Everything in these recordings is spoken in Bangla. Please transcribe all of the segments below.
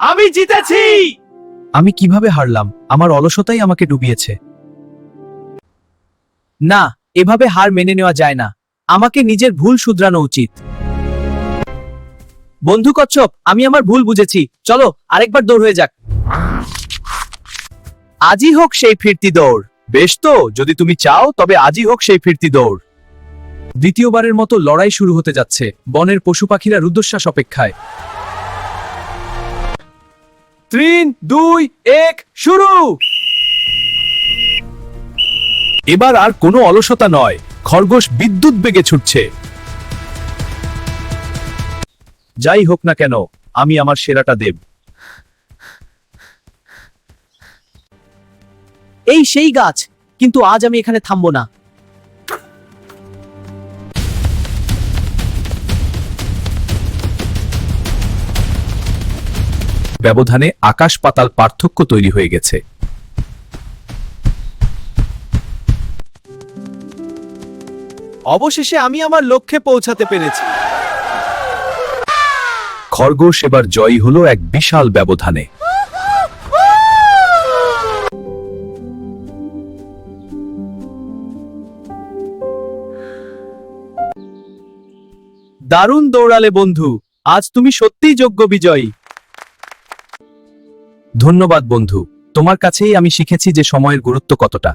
আমি জিতেছি। আমি কিভাবে হারলাম? আমার অলসতাই আমাকে ডুবিয়েছে। না, এভাবে হার মেনে নেওয়া যায় না। আমাকে নিজের ভুল শুধরানো উচিত। বন্ধু কচ্ছপ, আমি আমার ভুল বুঝেছি। চলো আরেকবার দৌড় হয়ে যাক। আজই হোক সেই ফিরতি দৌড়। বেশ তো, যদি তুমি চাও তবে আজই হোক সেই ফিরতি দৌড়। দ্বিতীয়বারের মতো লড়াই শুরু হতে যাচ্ছে। বনের পশু পাখিরা রুদ্ধশ্বাস অপেক্ষায়। 3, 2, 1 শুরু। এবার আর কোনো অলসতা নয়, খরগোশ বিদ্যুৎ বেগে ছুটছে। যাই হোক না কেন, আমি আমার সেরাটা দেব। এই সেই গাছ, কিন্তু আজ আমি এখানে থামবো না। ব্যবধানে আকাশ পাতাল পার্থক্য তৈরি হয়ে গেছে। অবশেষে আমি আমার লক্ষ্যে পৌঁছাতে পেরেছি। খরগোশ এবার জয়ী হলো এক বিশাল ব্যবধানে। দারুণ দৌড়ালে বন্ধু, আজ তুমি সত্যিই যোগ্য বিজয়ী। ধন্যবাদ বন্ধু, তোমার কাছেই আমি শিখেছি যে সময়ের গুরুত্ব কতটা।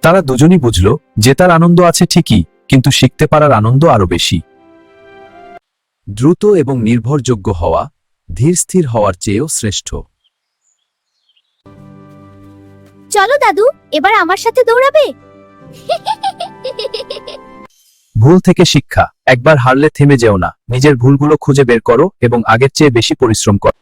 তারা দুজনই বুঝল, জেতার আনন্দ আছে ঠিকই, কিন্তু শিখতে পারার আনন্দ আরো বেশি। দ্রুত এবং নির্ভরযোগ্য হওয়া ধীরস্থির হওয়ার চেয়েও শ্রেষ্ঠ। চলো দাদু, এবার আমার সাথে দৌড়াবে। ভুল থেকে শিক্ষা। একবার হারলে থেমে যেও না, নিজের ভুলগুলো খুঁজে বের করো এবং আগের চেয়ে বেশি পরিশ্রম করো।